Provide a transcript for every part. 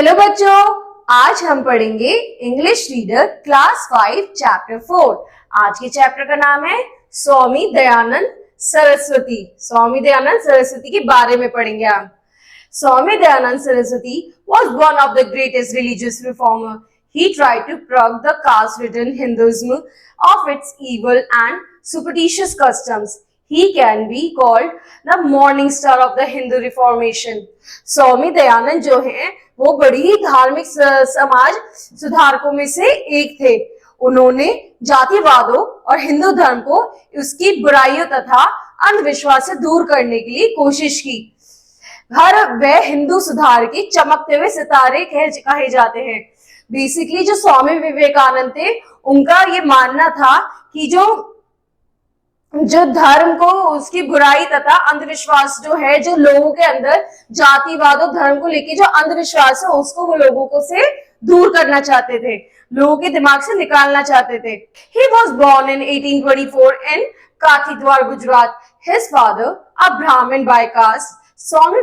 Hello बच्चों, आज हम पढ़ेंगे इंग्लिश रीडर क्लास 5 चैप्टर 4। आज के चैप्टर का नाम है स्वामी दयानंद सरस्वती। स्वामी दयानंद सरस्वती के बारे में पढ़ेंगे हम। Swami Dayanand Saraswati was one of the greatest religious reformer. He tried to purge the caste-ridden Hinduism of its evil and superstitious customs. He can be called the morning star of the Hindu Reformation. Swami Dayanand जो हैं, वो बड़ी ही धार्मिक समाज सुधारकों में से एक थे। उन्होंने जातिवादों और हिंदू धर्म को उसकी बुराइयों तथा अंधविश्वास से दूर करने के लिए कोशिश की। वह हिंदू सुधार के चमकते हुए सितारे कहे जाते हैं। बेसिकली जो स्वामी विवेकानंद थे, उनका ये मानना था कि जो धर्म को उसकी बुराई तथा अंधविश्वास जो है, जो लोगों के अंदर जातिवाद और धर्म को लेके जो अंधविश्वास है, उसको वो लोगों को से दूर करना चाहते थे, लोगों के दिमाग से निकालना चाहते थे। He was born in 1824 in Kathidwar, Gujarat. His father, a Brahmin by caste, Swami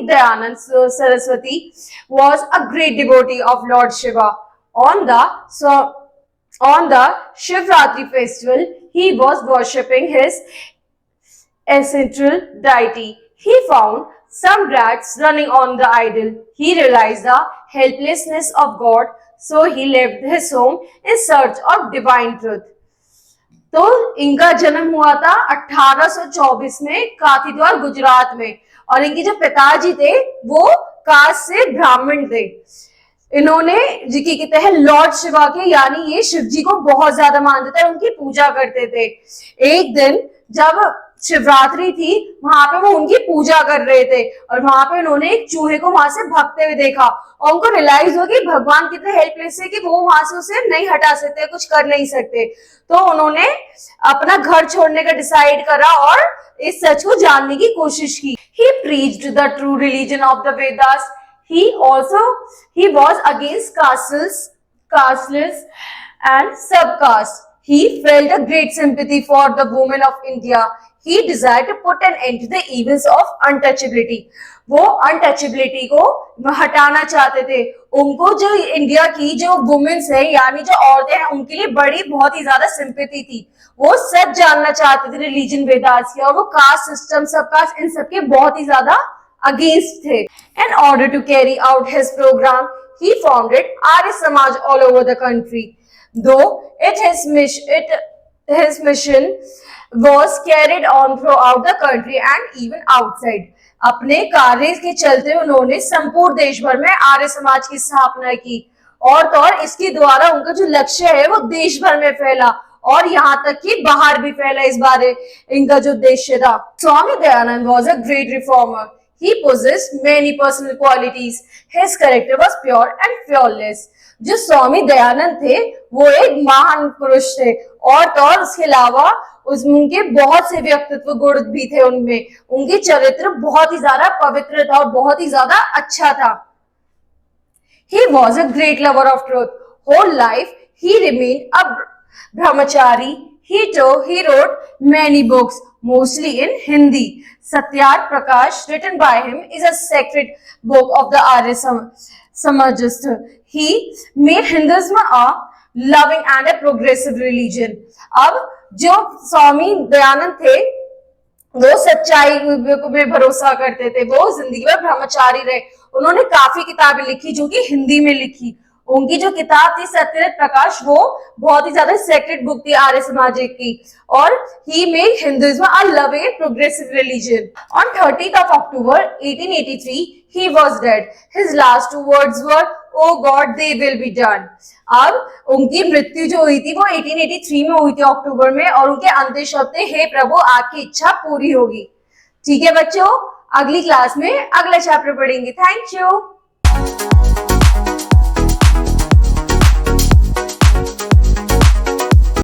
Dayanand Saraswati was a great devotee of Lord Shiva. On the Shivratri festival, he was worshipping his ancestral deity. He found some rats running on the idol. He realized the helplessness of God, so he left his home in search of divine truth. तो इनका जन्म हुआ था 1824 में काथीद्वार गुजरात में, और इनके जो पिताजी थे वो कास्ट से ब्राह्मण थे। इन्होंने जी की कहते हैं लॉर्ड शिवा के, यानी ये शिव जी को बहुत ज्यादा मानते थे, उनकी पूजा करते थे। एक दिन जब शिवरात्रि थी, वहां पे वो उनकी पूजा कर रहे थे और वहां पे उन्होंने एक चूहे को वहां से भागते हुए देखा और उनको रियलाइज हो कि भगवान कितने हेल्पलेस है कि वो वहां से उसे नहीं हटा सकते, कुछ कर नहीं सकते। तो उन्होंने अपना घर छोड़ने का डिसाइड करा और इस सच को जानने की कोशिश की। He preached the true religion of the Vedas. He was against casteless and subcaste. He felt a great sympathy for the women of India. He desired to put an end to the evils of untouchability. वो untouchability को हटाना चाहते थे। उनको जो India की जो women's है, यानी जो औरतें हैं, उनके लिए बहुत ही ज्यादा सिंपैथी थी। वो सच जानना चाहते थे रिलीजन वेदास की, और वो कास्ट सिस्टम, सब कास्ट, इन सबके बहुत ही ज्यादा अगेंस्ट थे। In order to carry out his program, he founded Arya Samaj all over the country. Though his mission was carried on throughout the country and even outside. अपने कार्य के चलते उन्होंने संपूर्ण देश भर में आर्य समाज की स्थापना की, और तो और इसके द्वारा उनका जो लक्ष्य है वो देश भर में फैला और यहाँ तक कि बाहर भी फैला। इस बारे इनका जो उद्देश्य था। Swami Dayanand was a great reformer. He possessed many personal qualities. His character was pure and fearless. जो स्वामी दयानंद थे वो एक महान पुरुष थे, और तो और उसके अलावा उनके बहुत से व्यक्तित्व गुण भी थे उनमें। उनके चरित्र बहुत ही ज्यादा पवित्र था और बहुत ही ज्यादा अच्छा था। He was a great lover of truth. Whole life he remained a brahmachari. He wrote many books, mostly in Hindi. Satyarth Prakash, written by him, is a sacred book of the Arya Samajist. He made Hinduism a loving and a progressive religion. अब जो स्वामी दयानंद थे वो सच्चाई में भरोसा करते थे, वो जिंदगी में ब्रह्मचारी रहे। उन्होंने काफी किताबें लिखी जो कि हिंदी में लिखी। उनकी जो किताब थी सत्यरथ प्रकाश, वो बहुत ही ज्यादा सेक्रेट बुक थी आर्य समाज की, और he made Hinduism a loving and progressive religion. On 30th of October 1883 he was dead. His last two words were, "Oh God, they will be done." अब उनकी मृत्यु जो हुई थी वो 1883 में हुई थी अक्टूबर में, और उनके अंतिम शब्द थे, हे प्रभु आपकी इच्छा पूरी होगी। ठीक है बच्चों, अगली क्लास में अगला चैप्टर पढ़ेंगे। Thank you.